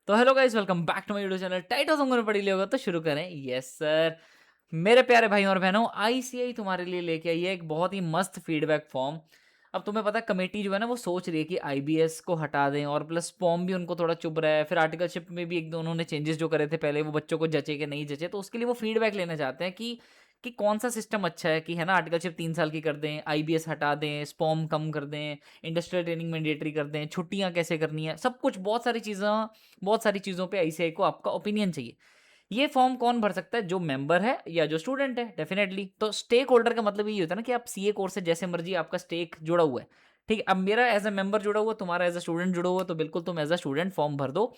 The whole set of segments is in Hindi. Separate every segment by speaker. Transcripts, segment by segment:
Speaker 1: तो hello guys, welcome back to my YouTube channel. Title तुमको पढ़ी लिया होगा तो शुरू करें। यस सर, मेरे प्यारे भाई और बहनों, आईसीआई तुम्हारे लिए लेके आई है एक बहुत ही मस्त फीडबैक फॉर्म। अब तुम्हें पता है कमेटी जो है ना वो सोच रही है कि आईबीएस को हटा दें और प्लस फॉर्म भी उनको थोड़ा चुभ रहा है। फिर आर्टिकलशिप में भी एक दो उन्होंने चेंजेस जो करे थे पहले वो बच्चों को जचे कि नहीं जचे, तो उसके लिए वो फीडबैक लेना चाहते हैं कि कौन सा सिस्टम अच्छा है, कि है ना आर्टिकलशिप 3 साल की कर दें, आईबीएस हटा दें, स्पॉम कम कर दें, इंडस्ट्रियल ट्रेनिंग मैंडेटरी कर दें, छुट्टियां कैसे करनी है, सब कुछ बहुत सारी चीज़ों पे आईसीआई को आपका ओपिनियन चाहिए। ये फॉर्म कौन भर सकता है? जो मेंबर है या जो स्टूडेंट है, डेफिनेटली। तो स्टेक होल्डर का मतलब ये होता है ना कि आप सीए कोर्स से जैसे मर्जी आपका स्टेक जुड़ा हुआ है। ठीक है, अब मेरा एज ए मेंबर जुड़ा हुआ, तुम्हारा एज ए स्टूडेंट जुड़ा हुआ, तो बिल्कुल तुम एज ए स्टूडेंट फॉर्म भर दो।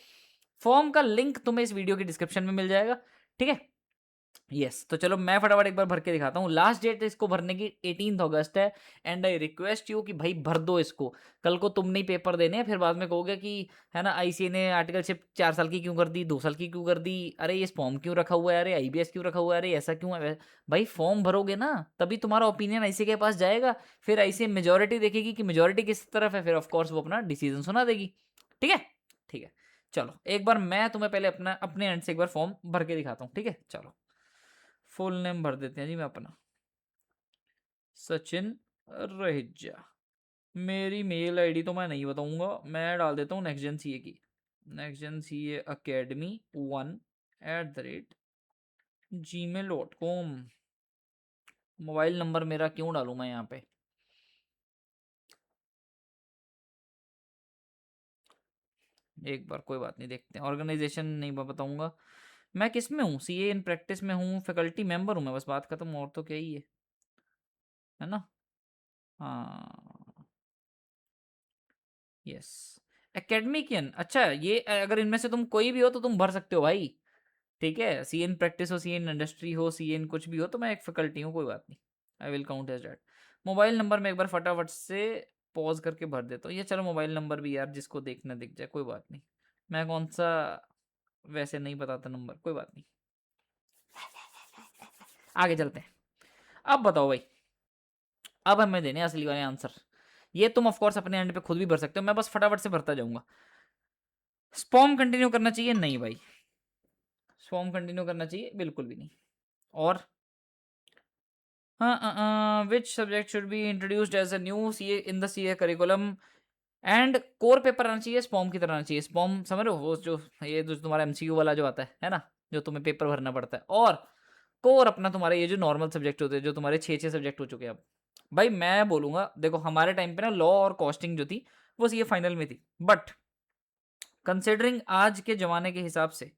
Speaker 1: फॉर्म का लिंक तुम्हें इस वीडियो की डिस्क्रिप्शन में मिल जाएगा। ठीक है, यस तो चलो मैं फटाफट एक बार भर के दिखाता हूँ। लास्ट डेट इसको भरने की 18 अगस्त है। एंड आई रिक्वेस्ट यू कि भाई भर दो इसको। कल को तुम नहीं पेपर देने हैं, फिर बाद में कहोगे कि है ना आईसीए ने आर्टिकलशिप 4 साल की क्यों कर दी, 2 साल की क्यों कर दी, अरे ये फॉर्म क्यों रखा हुआ है, अरे आईबीएस क्यों रखा हुआ है, अरे ऐसा क्यों है। भाई फॉर्म भरोगे ना तभी तुम्हारा ओपिनियन आईसीए के पास जाएगा। फिर आईसीए मेजोरिटी देखेगी कि मेजोरिटी किस तरफ है, फिर ऑफकोर्स वो अपना डिसीजन सुना देगी। ठीक है, ठीक है। चलो एक बार मैं तुम्हें पहले अपने एंड से एक बार फॉर्म भर के दिखाता हूँ। ठीक है, चलो फुल नेम भर देते हैं जी मैं अपना, सचिन रहेजा। मेरी मेल आईडी तो मैं नहीं बताऊंगा, मैं डाल देता हूँ नेक्स्ट जेन सीए की, next gen CA academy 1@gmail.com। Mobile number मेरा क्यों डालूं मैं यहाँ पे? एक बार कोई बात नहीं, देखते हैं। ऑर्गेनाइजेशन नहीं बताऊंगा, मैं किस में हूँ, सीए इन प्रैक्टिस में हूँ, फैकल्टी मेंबर हूँ मैं, बस बात खत्म। और तो क्या ही है ना। हाँ, यस। एकेडमिकियन, अच्छा ये अगर इनमें से तुम कोई भी हो तो तुम भर सकते हो भाई। ठीक है, सी एन प्रैक्टिस हो, सी एन इंडस्ट्री हो, सी एन कुछ भी हो, तो मैं एक फैकल्टी हूँ, कोई बात नहीं। I will count as that. Mobile number में एक बार फटाफट से पॉज करके भर देता हूँ। ये चलो मोबाइल नंबर भी यार जिसको देखना दिख जाए, कोई बात नहीं। मैं कौन सा वैसे नहीं बताता नंबर, कोई बात नहीं। आगे चलते हैं। अब बताओ भाई, अब हमें देने असली वाले आंसर। ये तुम ऑफकोर्स अपने एंड पे खुद भी भर सकते हो, मैं बस फटाफट से भरता जाऊंगा। स्पॉम कंटिन्यू करना चाहिए? नहीं भाई, स्पॉम कंटिन्यू करना चाहिए बिल्कुल भी नहीं। और which subject should be introduced as a new CA in the CA curriculum. And core paper आना चाहिए स्पॉम की तरह आना चाहिए। स्पॉम समझ रहे हो, वो जो ये जो तुम्हारा एमसीयू वाला जो आता है ना, जो तुम्हें पेपर भरना पड़ता है। और कोर अपना तुम्हारे ये जो नॉर्मल सब्जेक्ट होते हैं, जो तुम्हारे 6 सब्जेक्ट हो चुके हैं अब। भाई मैं बोलूंगा, देखो हमारे टाइम पे ना लॉ और कॉस्टिंग जो थी वो सीए फाइनल में थी, बट कंसिडरिंग आज के जमाने के हिसाब से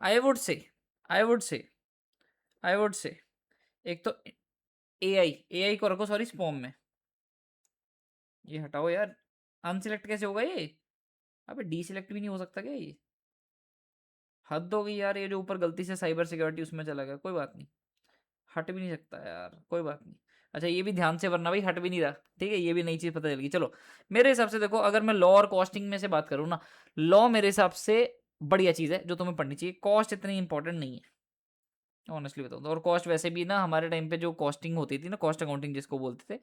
Speaker 1: I would say I would say I would say एक तो एआई को रखो, सॉरी स्पॉम में। ये हटाओ यार, अनसिलेक्ट कैसे होगा ये? अबे डी सिलेक्ट भी नहीं हो सकता क्या ये? हद हो गई यार, ये जो ऊपर गलती से साइबर सिक्योरिटी उसमें चला गया, कोई बात नहीं। हट भी नहीं सकता यार, कोई बात नहीं। अच्छा ये भी ध्यान से वरना भाई हट भी नहीं रहा। ठीक है, ये भी नई चीज़ पता चल गई। चलो मेरे हिसाब से देखो, अगर मैं लॉ और कॉस्टिंग में से बात करूँ ना, लॉ मेरे हिसाब से बढ़िया चीज़ है जो तुम्हें पढ़नी चाहिए। कॉस्ट इतनी इंपॉर्टेंट नहीं है, ऑनेस्टली बताऊँ तो। और कॉस्ट वैसे भी ना हमारे टाइम पे जो कॉस्टिंग होती थी ना, कॉस्ट अकाउंटिंग जिसको बोलते थे,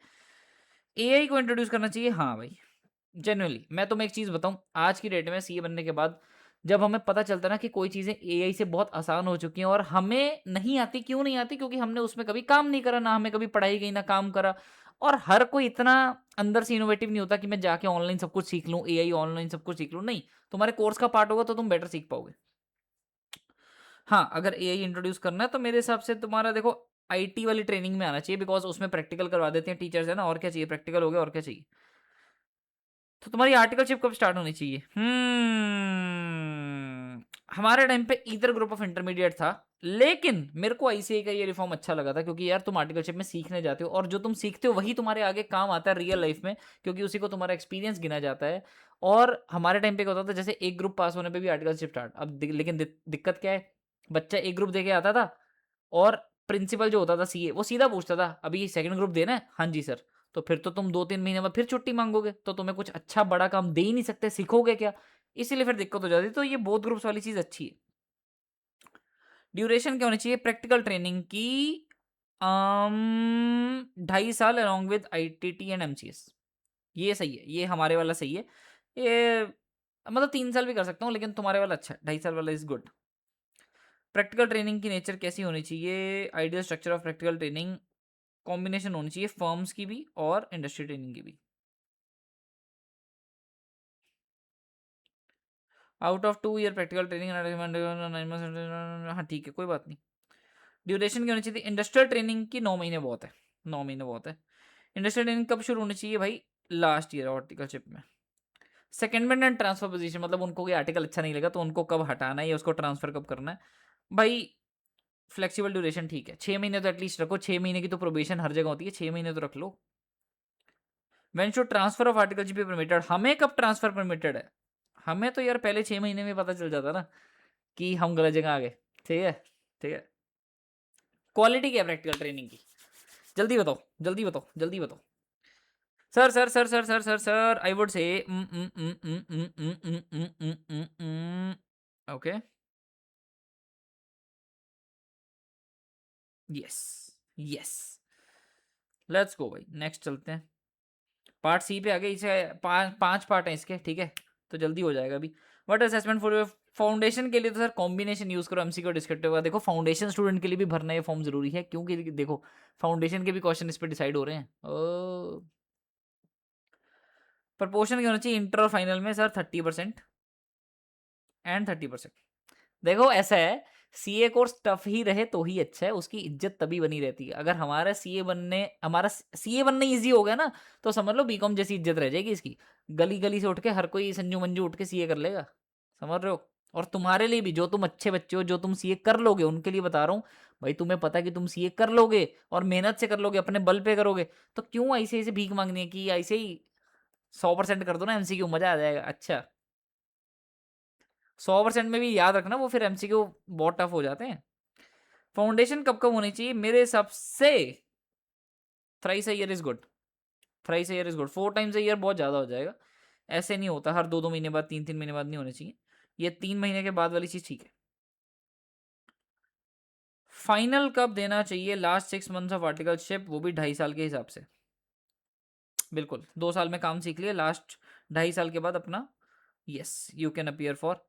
Speaker 1: एआई को इंट्रोड्यूस करना चाहिए। हाँ भाई, जेन्युइनली मैं तुम्हें एक चीज़ बताऊँ, आज की डेट में सीए बनने के बाद जब हमें पता चलता है ना कि कोई चीज़ें एआई से बहुत आसान हो चुकी हैं और हमें नहीं आती, क्यों नहीं आती? क्योंकि हमने उसमें कभी काम नहीं करा, ना हमें कभी पढ़ाई गई, ना काम करा। और हर कोई इतना अंदर से इनोवेटिव नहीं होता कि मैं जाके ऑनलाइन सब कुछ सीख लूँ, एआई ऑनलाइन सब कुछ सीख लूँ। नहीं, तुम्हारे कोर्स का पार्ट होगा तो तुम बेटर सीख पाओगे। हाँ, अगर एआई इंट्रोड्यूस करना है तो मेरे हिसाब से तुम्हारा देखो आईटी वाली ट्रेनिंग में आना चाहिए, बिकॉज़ उसमें प्रैक्टिकल करवा देते हैं टीचर्स, है ना। और क्या चाहिए? प्रैक्टिकल हो गया, और क्या चाहिए? तो तुम्हारी आर्टिकलशिप कब स्टार्ट होनी चाहिए? हमारे टाइम पे ईदर ग्रुप ऑफ इंटरमीडिएट था, लेकिन मेरे को आईसीआई का ये रिफॉर्म अच्छा लगा था, क्योंकि यार तुम आर्टिकलशिप में सीखने जाते हो और जो तुम सीखते हो वही तुम्हारे आगे काम आता है रियल लाइफ में, क्योंकि उसी को तुम्हारा एक्सपीरियंस गिना जाता है। और हमारे टाइम पे क्या होता था, जैसे एक ग्रुप पास होने पे भी आर्टिकलशिप स्टार्ट। अब लेकिन दिक्कत क्या है, बच्चा एक ग्रुप देके आता था और प्रिंसिपल जो होता था सीए वो सीधा पूछता था, अभी सेकंड ग्रुप देना है? हाँ जी सर। तो फिर तो तुम 2-3 महीने बाद फिर छुट्टी मांगोगे, तो तुम्हें कुछ अच्छा बड़ा काम दे ही नहीं सकते, सीखोगे क्या? इसीलिए फिर दिक्कत हो जाती है। तो ये बोथ ग्रुप्स वाली चीज अच्छी है। ड्यूरेशन क्या होनी चाहिए प्रैक्टिकल ट्रेनिंग की? 2.5 साल along with ITT and MCS. ये सही है, ये हमारे वाला सही है। ये मतलब 3 साल भी कर सकता हूँ, लेकिन तुम्हारे वाला अच्छा है, 2.5 साल वाला इज गुड। प्रैक्टिकल ट्रेनिंग की नेचर कैसी होनी चाहिए? Ideal structure of practical training combination होनी चाहिए फर्म्स की भी और इंडस्ट्री ट्रेनिंग की भी। Out of 2 year practical training, हाँ ठीक है, कोई बात नहीं। ड्यूरेशन की होनी चाहिए? इंडस्ट्रियल ट्रेनिंग की 9 महीने बहुत है, 9 महीने बहुत है। इंडस्ट्रियल ट्रेनिंग कब शुरू होनी चाहिए भाई? लास्ट ईयर हॉर्टिकलशिप में। सेकेंडमेंट एंड ट्रांसफर पोजीशन, मतलब उनको कोई आर्टिकल अच्छा नहीं लगा तो उनको कब हटाना है या उसको ट्रांसफर कब करना है भाई। फ्लेक्सिबल ड्यूरेशन ठीक है, 6 महीने तो एटलीस्ट रखो, 6 महीने की तो प्रोबेशन हर जगह होती है, 6 महीने तो रख लो। When should transfer of articleship be permitted? हमें कब ट्रांसफर परमिटेड है? हमें तो यार पहले 6 महीने में पता चल जाता ना कि हम गलत जगह आ गए। ठीक है, ठीक है। क्वालिटी क्या है प्रैक्टिकल ट्रेनिंग की? जल्दी बताओ, जल्दी बताओ, जल्दी बताओ। Sir sir sir sir sir sir sir I would say okay, yes, yes, let's go भाई, नेक्स्ट चलते हैं। पार्ट सी पे आ गए, इसे 5 पार्ट हैं इसके, ठीक है, तो जल्दी हो जाएगा अभी। व्हाट असेसमेंट फॉर फाउंडेशन के लिए तो सर कॉम्बिनेशन यूज करो, एमसीक्यू डिस्क्रिप्टिव का। देखो फाउंडेशन स्टूडेंट के लिए भी भरना ये फॉर्म जरूरी है, क्योंकि देखो फाउंडेशन के भी क्वेश्चन इस पे डिसाइड हो रहे हैं। ओ प्रपोर्शन क्या होना चाहिए इंटर और फाइनल में? Sir 30% and 30%। देखो ऐसा है, सीए कोर्स टफ ही रहे तो ही अच्छा है, उसकी इज्जत तभी बनी रहती है। अगर हमारा सीए बनने इजी हो गया ना, तो समझ लो बीकॉम जैसी इज्जत रह जाएगी इसकी। गली गली से उठ के हर कोई संजू मंजू उठ के सीए कर लेगा, समझ रहे हो? और तुम्हारे लिए भी, जो तुम अच्छे बच्चे हो, जो तुम सीए कर लोगे, उनके लिए बता रहा हूँ भाई, तुम्हें पता है कि तुम सीए कर लोगे और मेहनत से कर लोगे, अपने बल पे करोगे, तो क्यों ऐसे ऐसे भीख मांगनी है कि ऐसे ही 100% कर दो ना एमसीक्यू, मजा आ जाएगा। अच्छा, 100% में भी याद रखना, वो फिर एमसीक्यू बहुत टफ हो जाते हैं। फाउंडेशन कब कब होनी चाहिए मेरे हिसाब से? Thrice a year is good, thrice a year is good. 4 times a year बहुत ज़्यादा हो जाएगा। ऐसे नहीं होता, हर 2-2 महीने बाद, 3-3 महीने बाद नहीं होने चाहिए। ये 3 महीने के बाद वाली चीज़ ठीक है। फाइनल कब देना चाहिए? लास्ट 6 मंथ्स ऑफ आर्टिकलशिप, वो भी 2.5 साल के हिसाब से। बिल्कुल, 2 साल में काम सीख लिया, लास्ट 2.5 साल के बाद अपना yes you can appear for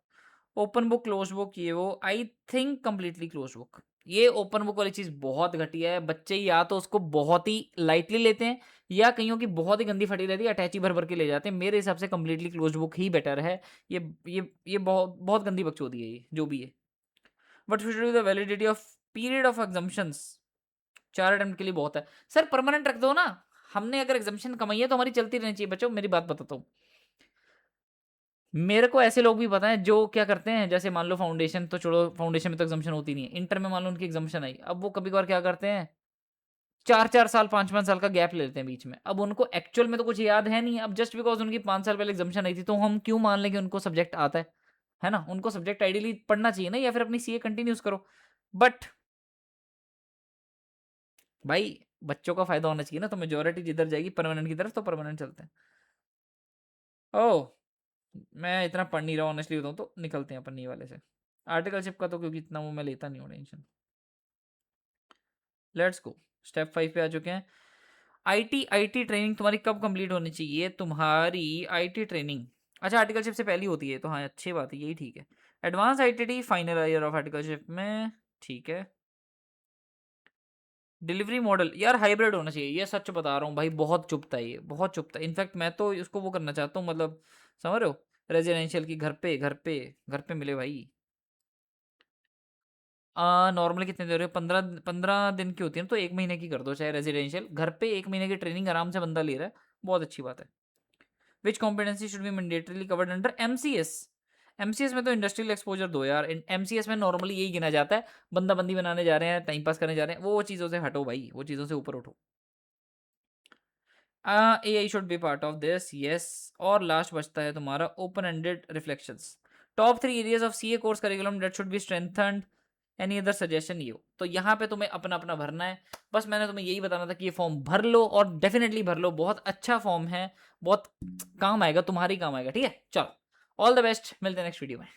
Speaker 1: open book close book. ये वो I think completely close book. ये ओपन बुक वाली चीज बहुत घटिया है, बच्चे या तो उसको बहुत ही लाइटली लेते हैं, या कईयों की बहुत ही गंदी फटी रहती है, अटैची भर भर के ले जाते हैं। मेरे हिसाब से कंप्लीटली क्लोज बुक ही बेटर है। ये बहुत बहुत गंदी बकचोदी है, ये जो भी है। But should be the validity of period of exemptions? 4 attempt के लिए बहुत है सर, परमानेंट रख दो ना। हमने अगर एग्जाम्पशन कमाई है तो हमारी चलती रहनी चाहिए। बच्चों मेरी बात बताता हूँ, मेरे को ऐसे लोग भी पता है जो क्या करते हैं, जैसे मान लो फाउंडेशन तो छोड़ो, फाउंडेशन में तो एग्जाम्पशन होती नहीं है, इंटर में मान लो उनकी एग्जाम्पशन आई, अब वो कभी कभार क्या करते हैं, 4-4 साल 5-5 साल का गैप ले लेते हैं बीच में। अब उनको एक्चुअल में तो कुछ याद है नहीं, अब जस्ट बिकॉज उनकी 5 साल पहले एग्जाम्पशन आई थी तो हम क्यों मान लें कि उनको सब्जेक्ट आता है ना? उनको सब्जेक्ट आइडियली पढ़ना चाहिए ना, या फिर अपनी सीए कंटिन्यूस करो। बट भाई बच्चों का फायदा होना चाहिए ना, तो मेजोरिटी जिधर जाएगी परमानेंट की तरफ, तो परमानेंट चलते हैं। ओह, मैं इतना पढ़ नहीं रहा हूँ ऑनेस्टली बताऊँ तो, निकलते हैं अपन ये वाले से। आर्टिकलशिप का तो क्योंकि इतना वो मैं लेता नहीं हूँ टेंशन। लेट्स गो, स्टेप 5 पे आ चुके हैं। आईटी ट्रेनिंग तुम्हारी कब कंप्लीट होनी चाहिए? तुम्हारी आईटी ट्रेनिंग अच्छा आर्टिकलशिप से पहली होती है, तो हाँ अच्छी बात है, यही ठीक है। Advance ITT final year of articleship में, ठीक है। डिलीवरी मॉडल यार हाइब्रिड होना चाहिए, ये सच बता रहा हूँ भाई, बहुत चुभता है ये, बहुत चुभता है। इनफैक्ट मैं तो इसको वो करना चाहता हूँ, मतलब समझ रहे हो, रेजिडेंशियल की घर पे घर पे घर पे मिले भाई। नॉर्मली कितने दे रहे हो? 15 दिन की होती है ना, तो 1 महीने की कर दो चाहे रेजिडेंशियल। घर पे 1 महीने की ट्रेनिंग आराम से बंदा ले रहा है, बहुत अच्छी बात है। Which competency should be mandatorily covered under MCS? MCS में तो इंडस्ट्रियल एक्सपोजर दो यार। एमसीएस में नॉर्मली यही गिना जाता है, बंदा बंदी बनाने जा रहे हैं, टाइम पास करने जा रहे हैं, वो चीज़ों से हटो भाई, वो चीज़ों से ऊपर उठो। AI should be part of this, yes. और लास्ट बचता है तुम्हारा open ended reflections. Top 3 areas of CA course curriculum that should be strengthened, any other suggestion you? तो यहाँ पे तुम्हें अपना अपना भरना है। बस मैंने तुम्हें यही बताना था कि ये फॉर्म भर लो, और डेफिनेटली भर लो, बहुत अच्छा फॉर्म है, बहुत काम आएगा, तुम्हारी काम आएगा। ठीक है, चलो, ऑल द बेस्ट, मिलते हैं नेक्स्ट वीडियो में।